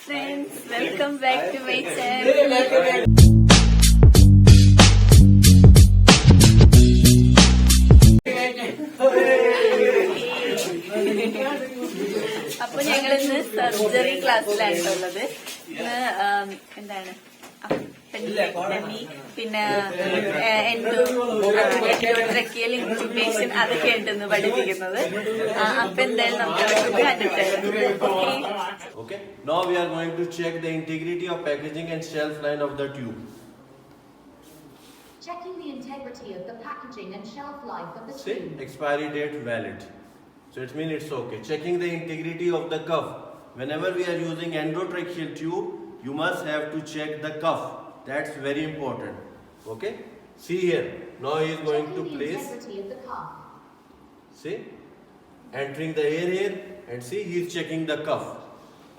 friends, welcome back to my channel. അപ്പൊ ഞങ്ങൾ ഇന്ന് സർജറി ക്ലാസ്സിലായിട്ടുള്ളത്. ഇന്ന് എന്താണ് Appendectomy, പിന്നെ Endotracheal Intubation അതൊക്കെ ഉണ്ടെന്ന് പഠിപ്പിക്കുന്നത്. അപ്പൊ എന്തായാലും നമുക്ക് കണ്ടിട്ട്. Okay. Now we are going to check the integrity of packaging and shelf line of the tube. Checking the integrity of the packaging and shelf life of the See, tube. expiry date valid. So it means it's okay. Checking the integrity of the cuff. Whenever we are using endotracheal tube, you must have to check the cuff. That's very important. Okay. See here. Now he is going to Checking the place. integrity of the cuff. See, entering the air here, and see he is checking the cuff.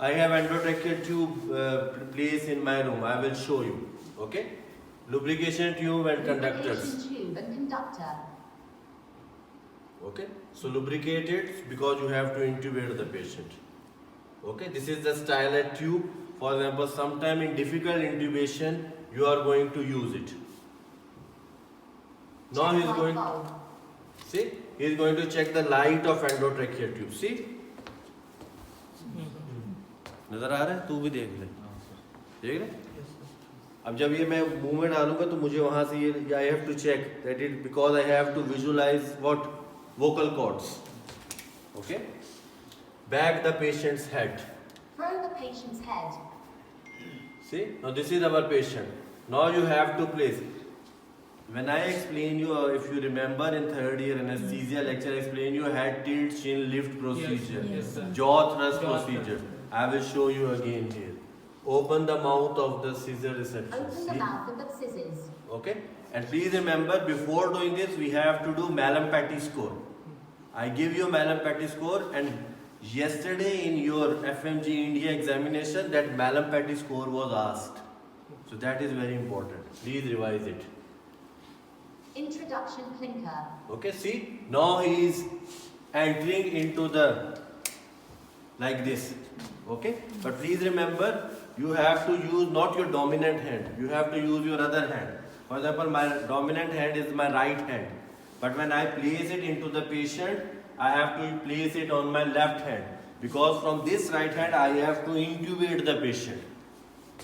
I have endotracheal tube placed in my room. I will show you. Okay. Lubrication tube and conductors. Lubrication tube and conductor. Okay, so lubricate it because you have to intubate the patient. Okay, this is the stylet tube. For example, sometime in difficult intubation, you are going to use it. Now he is Check going. light bulb. See, he is going to check the light of endotracheal tube. See, नजर आ रहा है? तू भी देख ले. देख ले? अब जब ये मैं मुंह में डालूंगा तो मुझे वहां से ये I have to check that it because I have to visualize what vocal cords. Okay. Back the patient's head. Throw the patient's head. See, now this is our patient. Now you have to place. When I explain you, if you remember in third year anesthesia lecture, I explain you head tilt, chin lift procedure, Yes, sir. jaw thrust procedure. I will show you again here. Open the mouth of the scissor reception. Open the See? mouth of the scissors. Okay, and please remember before doing this we have to do Mallam-Patty score. I give you Mallam-Patty score, and yesterday in your FMG India examination that Mallam-Patty score was asked. So that is very important. Please revise it. Introduction clinker. Okay, see now he is entering into the like this. Okay, but please remember you have to use not your dominant hand, you have to use your other hand. For example, my dominant hand is my right hand, but when I place it into the patient, I have to place it on my left hand because from this right hand I have to intubate the patient.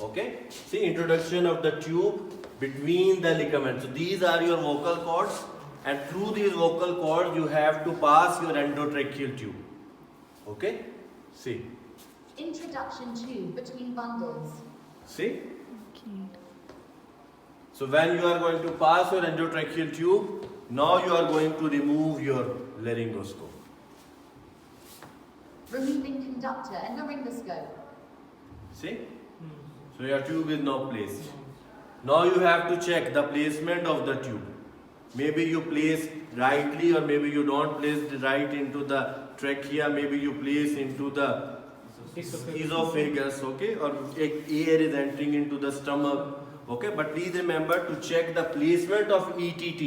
Okay, see introduction of the tube between the ligaments. So these are your vocal cords, and through these vocal cords you have to pass your endotracheal tube. Okay, see. Introduction tube between bundles. See? So when you are going to pass your endotracheal tube, now you are going to remove your laryngoscope. Removing conductor and laryngoscope. See? So your tube is now placed. Now you have to check the placement of the tube. Maybe you place rightly, or maybe you don't place it right into the trachea, maybe you place into the esophagus, okay, or air is entering into the stomach, okay. But please remember to check the placement of ETT.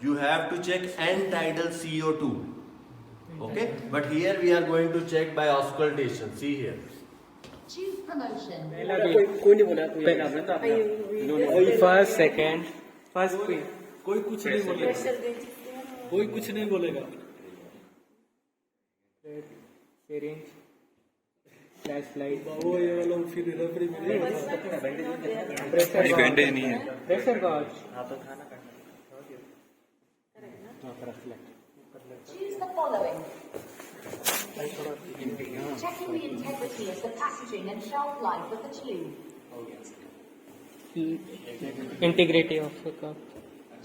You have to check end-tidal CO2, okay. But here we are going to check by auscultation. See here. Tube promotion. कोई first second first पे कोई कुछ नहीं बोलेगा कोई कुछ नहीं बोलेगा सिरिंज फ्लैश लाइट वो ये वाला फिर रेफरी में प्रेशर बैंडेज नहीं है प्रेशर गॉज हां तो खाना करना हां reflect Choose the following. Checking the integrity of the packaging and shelf life of the tube. Integrity of the cup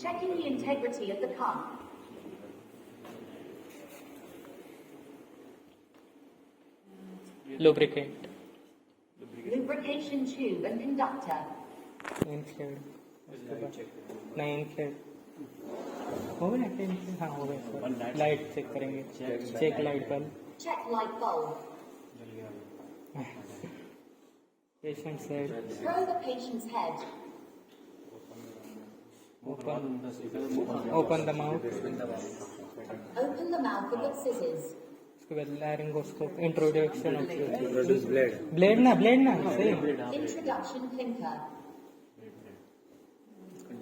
Checking the integrity of the cuff. lubricant Lubrication tube and conductor. Inflate नहीं inflate हो गया tension हाँ हो गया light check करेंगे check light bulb Check light bulb. Patient said Throw the patient's head. open the mouth Open the mouth of the scissors. उसके बाद laryngoscope, introduction of Introduce blade. Blade ना सही Introduction clinker.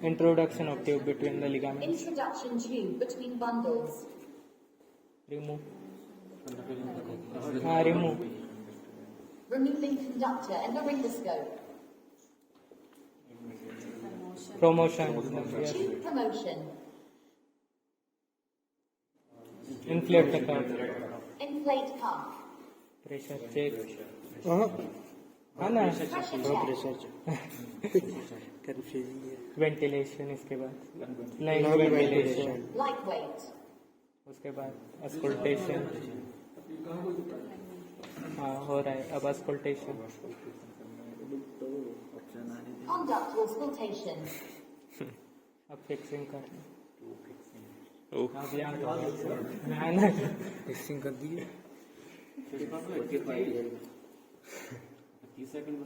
Introduction of tube between the ligaments, Introduction tube between bundles. Remove remove Removing conductor and the ringer promotion, Tube promotion. inflate the cuff, Inflate cuff. pressure check, हाँ ना, Pressure check. ventilation इसके बाद, line ventilation, Lightweight. उसके बाद auscultation, हाँ हो रहा है अब auscultation, Conduct auscultation. अब fixing कर, अब यहाँ हाँ ना, Fixing कर दिए.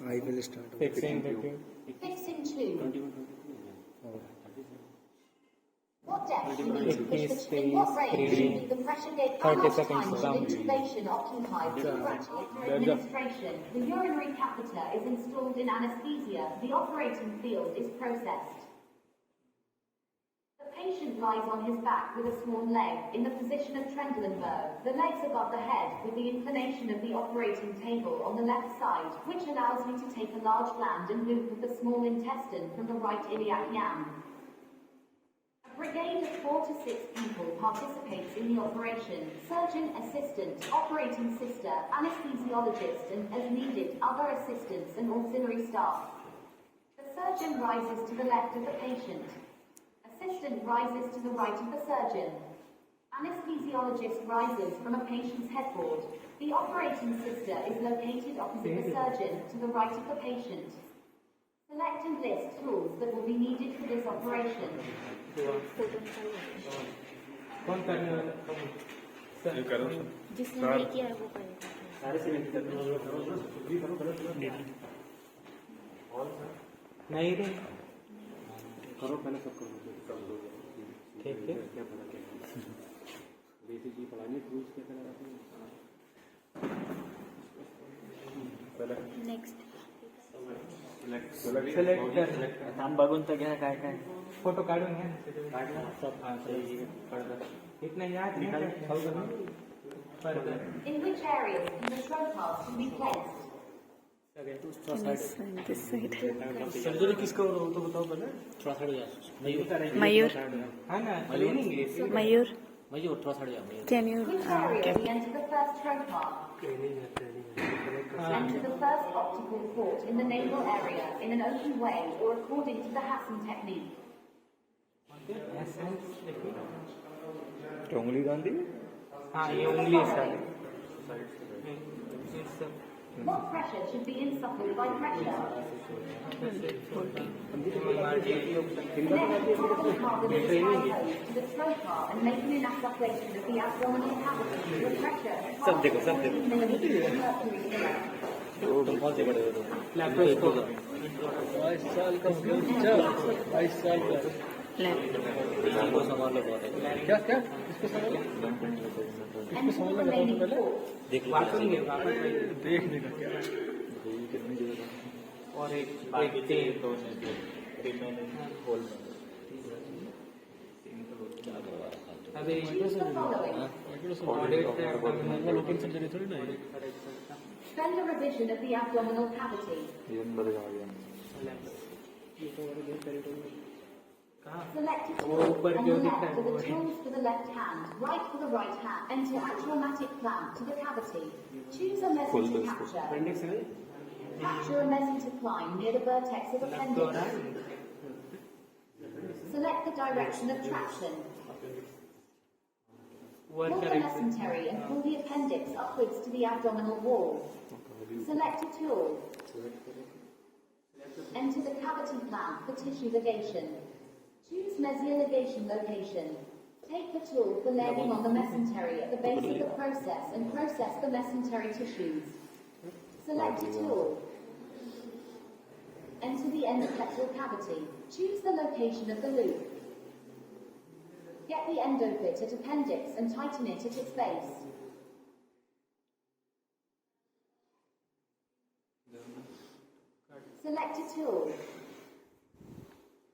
I will start. fixing the tube, Fixing tube. What depth you need to push the tube? In what range should be the pressure gauge? How 30 much seconds time should down. intubation occupy for administration? The urinary catheter is installed in anesthesia. The operating field is processed. The patient lies on his back with a sworn leg in the position of Trendelenburg, the legs above the head with the inclination of the operating table on the left side, which allows me to take a large gland and loop of the small intestine from the right iliac yam. A brigade of 4 to 6 people participates in the operation: surgeon, assistant, operating sister, anesthesiologist, and as needed, other assistants and auxiliary staff. The surgeon rises to the left of the patient. Assistant rises to the right of the surgeon. Anesthesiologist rises from a patient's headboard. The operating sister is located opposite the surgeon to the right of the patient. Select and list tools that will be needed for this operation. कौन करने वाला? जिसने नहीं किया है वो करेगा। नहीं रे, करो पहले सब करो. ठीक है, बेसिक की पढ़ाई में टूल्स कैसे लगाते हैं. नेक्स्ट सिलेक्ट कर, काम बघून तर घ्या काय काय. फोटो काढून घ्या, काढला सब. हाँ सही है. काढला. इतना याद नहीं further In which areas can the trocars be placed? This side surgery किसका हो रहा हो तो बताओ पहले. थोड़ा साइड जा. मयूर हाँ ना, in English. मयूर मयूर थोड़ा साइड जा. Mayur. Can you Which area we enter the first trocar? Enter the first optical port in the navel area in an open way or according to the Hassan technique. उंगली गांधी. हाँ ये उंगली है. What pressure should be insuffled by pressure? Connect the top of the carbon to the trocar and make an insufflation of the abdominal cavity with pressure of 14 millimeters of mercury in the left. बहुत से बड़े हो. Laparoscope 22 साल का हो गया. 22 साल का. इसको संभाल लो बहुत है. क्या क्या इसको संभाल लो. Enter the remaining port. देख लो. देखने का क्या. कितनी जगह. और एक तेल अभी Choose the following. Local surgery थोड़ी ना है. Spend a revision of the abdominal cavity. Select a tool on the left for the tools for the left hand, right for the right hand. Enter atraumatic clamp to the cavity. Choose a meson to capture. Capture a meson to climb near the vertex of appendix. Select the direction of traction. Pull the mesentery and pull the appendix upwards to the abdominal wall. Select a tool. Enter the cavity clamp for tissue ligation. Choose mesial ligation location. Take the tool for laying on the mesentery at the base of the process and process the mesentery tissues. Select a tool. Enter the endotracheal cavity. Choose the location of the loop. Get the endofit at appendix and tighten it at its base. Select a tool.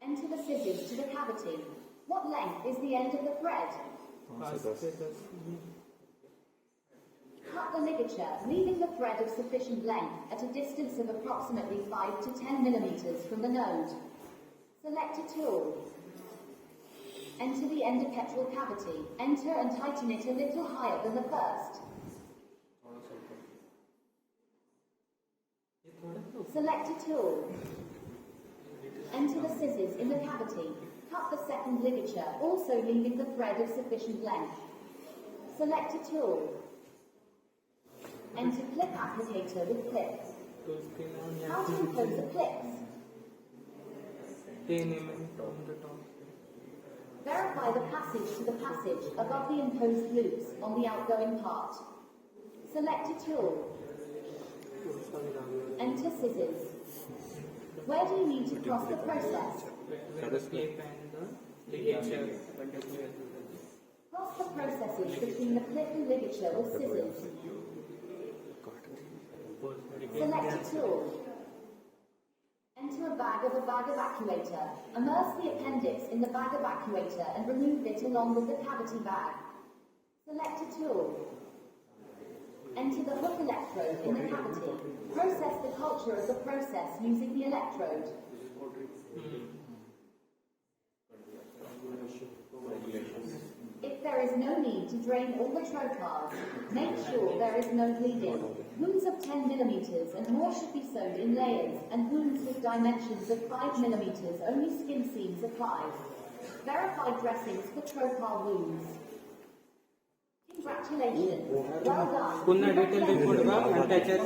Enter the scissors to the cavity. What length is the end of the thread? Cut the ligature, leaving the thread of sufficient length at a distance of approximately 5 to 10 millimeters from the node. Select a tool. Enter the endotracheal cavity. Enter and tighten it a little higher than the first. Select a tool. Enter the scissors in the cavity. Cut the second ligature, also leaving the thread of sufficient length. Select a tool. Enter clip applicator with clips. How to impose the clips? 10 mm from the top. Verify the passage to the passage above the imposed loops on the outgoing part. Select a tool. Enter scissors. Where do you need to cross the process? The clip and the ligature. Cross the processes between the clip and ligature with scissors. Select a tool. Enter a bag evacuator. Immerse the appendix in the bag evacuator and remove it along with the cavity bag. Select a tool. Enter the hook electrode in the cavity. Process the culture of the process using the electrode. If there is no need to drain all the trocars, make sure there is no bleeding. Wounds of 10 millimeters and more should be sewed in layers, and wounds with dimensions of 5 millimeters only skin seams applied. Verify dressings for trocar wounds. Congratulations. Well done. पुन्हा detail report बघा आणि त्याच्यात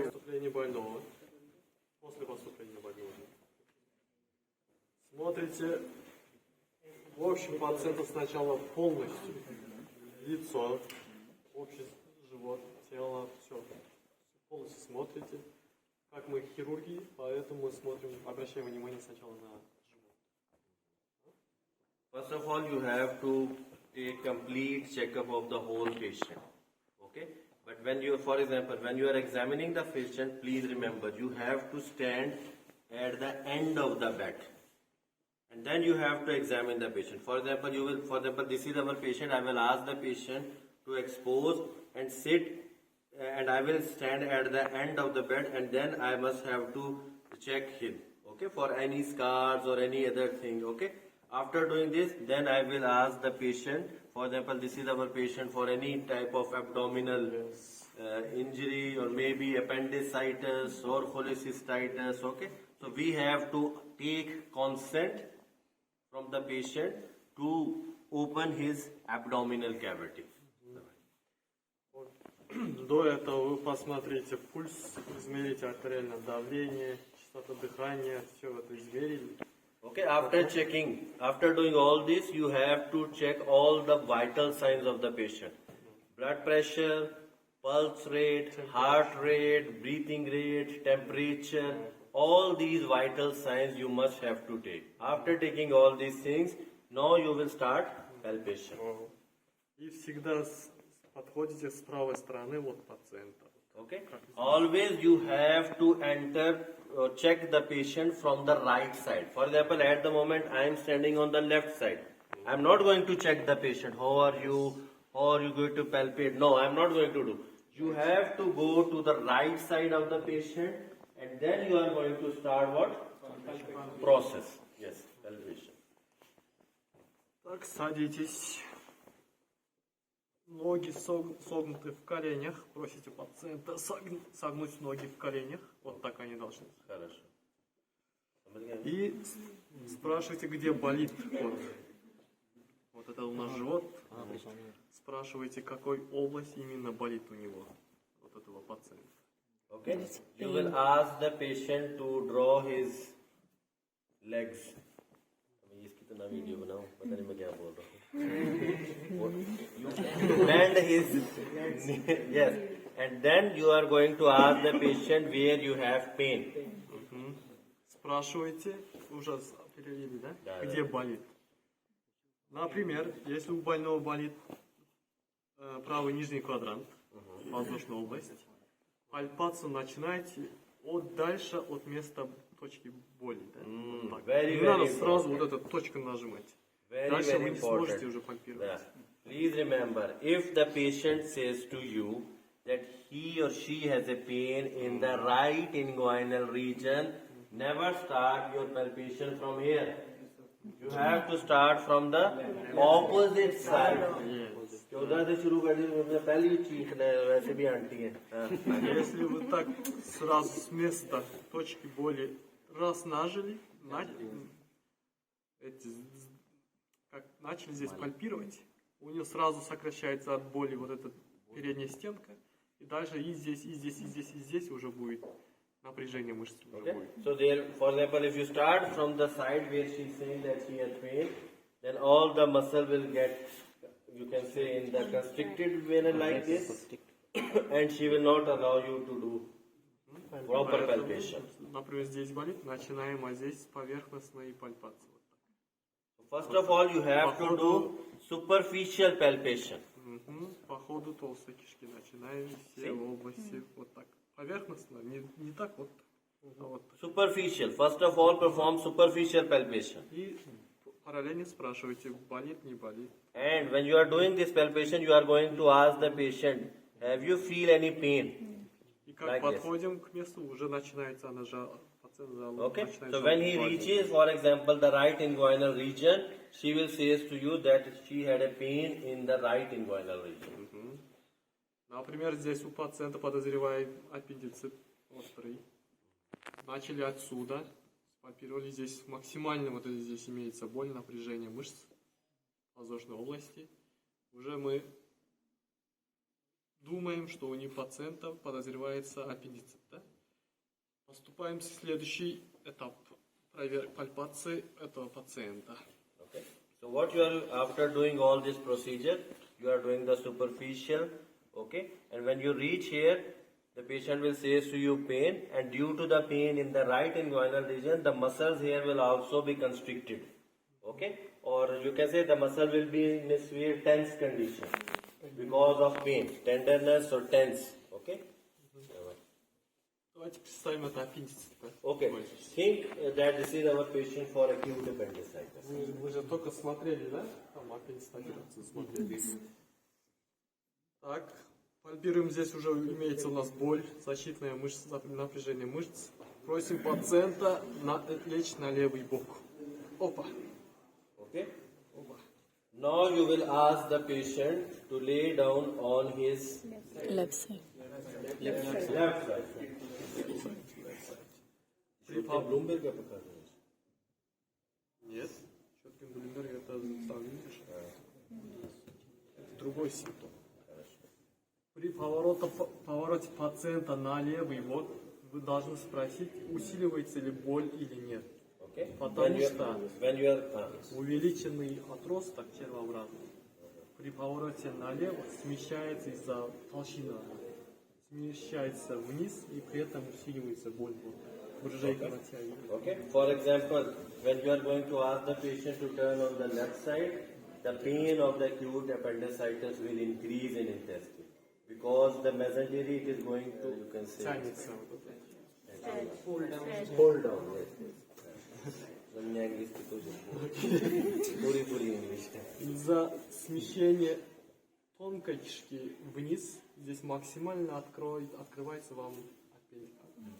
Поступление больного. После поступления больного. Смотрите, в общем, пациента сначала полностью. Лицо, общий живот, тело, все. Полностью смотрите. Как мы хирурги, поэтому мы смотрим, обращаем внимание сначала на живот. First of all, you have to take complete checkup of the whole patient. Okay? But when you, for example, when you are examining the patient, please remember, you have to stand at the end of the bed. And then you have to examine the patient. For example, this is our patient. I will ask the patient to expose and sit, and I will stand at the end of the bed, and then I must have to check him. Okay? For any scars or any other thing. Okay? After doing this, then I will ask the patient, for example, this is our patient for any type of abdominal injury or maybe appendicitis or cholecystitis, okay? So we have to take consent from the patient to open his abdominal cavity. До этого вы посмотрите пульс, измерите артериальное давление, частоту дыхания, все это измерили. Okay, after checking, after doing all this, you have to check all the vital signs of the patient. Blood pressure, pulse rate, heart rate, breathing rate, temperature, all these vital signs you must have to take. After taking all these things, now you will start palpation. И всегда подходите с правой стороны от пациента. Okay, always you have to enter or check the patient from the right side. For example, at the moment I am standing on the left side. I am not going to check the patient. How are you? How are you going to palpate? No, I am not going to do. You have to go to the right side of the patient, and then you are going to start what? Process. Yes, palpation. Так, садитесь. Ноги согнуты в коленях. Просите пациента согнуть ноги в коленях. Вот так они должны. Хорошо. И спрашивайте, где болит. Вот это у нас живот. Спрашивайте, какой область именно болит у него. Вот этого пациента. Okay. You will ask the patient to draw his legs. इसकी तो ना video बनाऊं, पता नहीं मैं क्या बोल रहा हूँ. You bend his, yes, and then you are going to ask the patient where you have pain. Спрашивайте, уже определили, да? Да, Где да. болит. Например, если у больного болит правый нижний квадрант, подвздошную область. Пальпацию начинайте дальше от места точки боли. Да? Вот так. very, Не very надо сразу important. вот эту точку нажимать. Very, Дальше very вы не important. сможете уже пальпировать. Yeah. Please remember, if the patient says to you that he or she has a pain in the right inguinal region, never start your palpation from here. You have to start from the opposite side. चौदह से शुरू कर दी मुझे पहले ही चीखना है वैसे भी aunty है हाँ. Если вы так сразу с места точки боли раз нажили, как начали здесь пальпировать, у нее сразу сокращается от боли вот эта передняя стенка, и дальше и здесь, и здесь, и здесь, и здесь уже будет напряжение мышц. Уже Okay. будет. So there, for example, if you start from the side where she is saying that she has pain, then all the muscle will get, you can say, in the constricted manner like this, and she will not allow you to do proper Поэтому, palpation. например, здесь болит, начинаем, а здесь поверхностная пальпация. Вот так. First of all, you have to do superficial palpation. По ходу толстой кишки начинаем все области вот так. Поверхностно, не так вот, а вот так. Superficial. First of all, perform superficial palpation. И параллельно спрашивайте, болит, не болит. And when you are doing this palpation, you are going to ask the patient, have you feel any pain? И как Like подходим к месту, уже начинается она пациент Okay. начинает So when he жаловаться. reaches, for example, the right inguinal region, she will say to you that she had a pain in the right inguinal region. Например, здесь у пациента подозревает аппендицит острый. Начали отсюда, спальпировали здесь максимально, вот здесь имеется боль, напряжение мышц подвздошной области. Уже мы думаем, что у пациента подозревается аппендицит. Да? Поступаем в следующий этап пальпации этого пациента. Okay. So what you are, after doing all this procedure, you are doing the superficial, okay? And when you reach here, the patient will say to you pain, and due to the pain in the right inguinal region, the muscles here will also be constricted, okay? Or you can say the muscle will be in a severe tense condition because of pain, tenderness or tense, okay? Давайте представим это аппендицит. Okay, think that this is our patient for acute appendicitis. Вы же только смотрели, да? Там аппендицит операцию смотрели. Так, пальпируем, здесь уже имеется у нас боль, защитная мышца, напряжение мышц. Просим пациента лечь на левый бок. Опа. Okay? Now you will ask the patient to lay down on his Left side. left side. Bloomberg का पता है? Нет. Четким Блюмберг это там видишь. Это другой симптом. При повороте пациента на левый бок вы должны спросить, усиливается ли боль или нет. Okay? Потому что when you are увеличенный отросток червообразный при повороте налево смещается из-за толщины, смещается вниз и при этом усиливается боль. Буржейка натягивает. okay. For example, when you are going to ask the patient to turn on the left side, the pain of the acute appendicitis will increase in intensity because the mesentery it is going to, you can say, Тянется. hold down. Мне английский тоже. Пури English. Из-за смещения тонкой кишки вниз здесь максимально открывается вам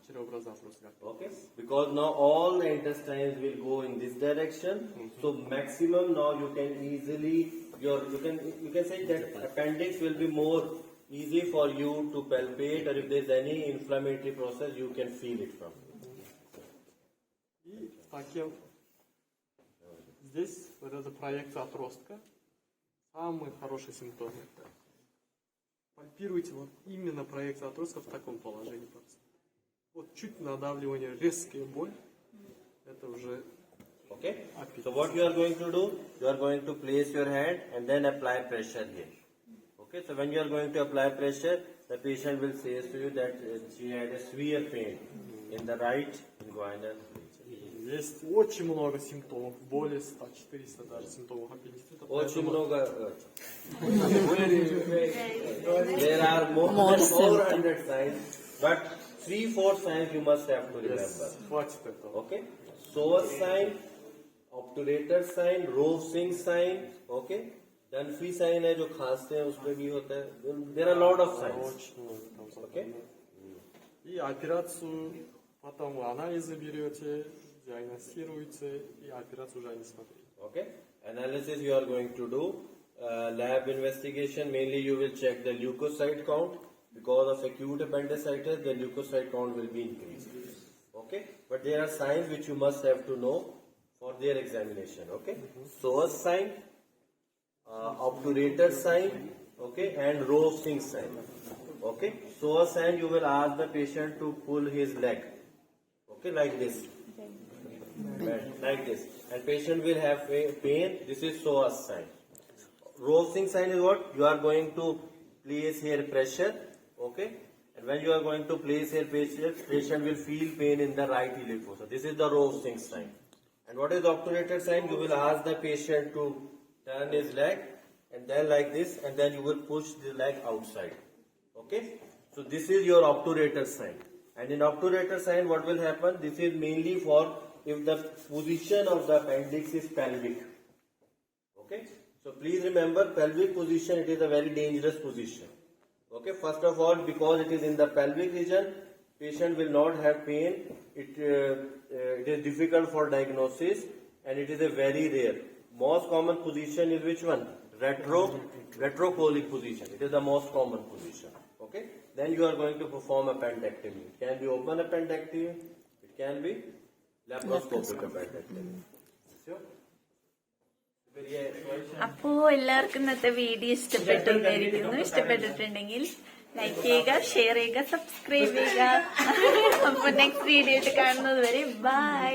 червообразный отросток. Okay, because now all the intestines will go in this direction, so maximum now you can easily you can say that appendix will be more easy for you to palpate, or if there is any inflammatory process you can feel it from. И таким здесь вот эта проекция отростка самый хороший симптом. Пальпируйте вот именно проекцию отростка в таком положении. Вот чуть надавливание, резкая боль, это уже Okay, so what you are going to do, you are going to place your hand and then apply pressure here. Okay, so when you are going to apply pressure, the patient will say to you that she had a severe pain in the right inguinal region. Есть очень много симптомов, боли, 100-400 даже симптомов аппендицита. Очень поэтому- много. Very- There are more More than 400 signs, but 3-4 signs you must have to Yes, remember. хватит этого. Okay? Psoas sign, obturator sign, roving sign. Okay? Then free sign है जो खांसते हैं उसपे भी होता है. There are a lot of signs. Очень много там Okay? И операцию, потом вы анализы берете, диагностируете, и операцию уже не смотрите. Okay? Analysis you are going to do. Lab investigation, mainly you will check the leukocyte count. Because of acute appendicitis, the leukocyte count will be increased. Okay? But there are signs which you must have to know for their examination. Okay? Psoas sign, obturator sign, okay, and roving sign. Okay? Psoas sign, you will ask the patient to pull his leg. Okay, like this. Like this. And patient will have pain. This is psoas sign. Roving sign is what? You are going to place here pressure. Okay? And when you are going to place here pressure, patient will feel pain in the right iliac fossa. This is the roving sign. And what is the obturator sign? You will ask the patient to turn his leg and then like this, and then you will push the leg outside. Okay? So this is your obturator sign. And in obturator sign, what will happen? This is mainly for if the position of the appendix is pelvic. Okay? So please remember, pelvic position, it is a very dangerous position. Okay? First of all, because it is in the pelvic region, patient will not have pain. It is difficult for diagnosis, and it is a very rare. Most common position is which one? Retrocolic position. It is the most common position. Okay? Then you are going to perform appendectomy. It can be open appendectomy. It can be laparoscopic appendectomy. Sure? അപ്പോ എല്ലാവർക്കും ഇന്നത്തെ video ഇഷ്ടപ്പെട്ടു എന്നായിരിക്കുന്നു. ഇഷ്ടപ്പെട്ടിട്ടുണ്ടെങ്കിൽ like ചെയ്യുക, share ചെയ്യുക, subscribe ചെയ്യുക. അപ്പൊ next video കാണുന്നത് വരെ ബൈ.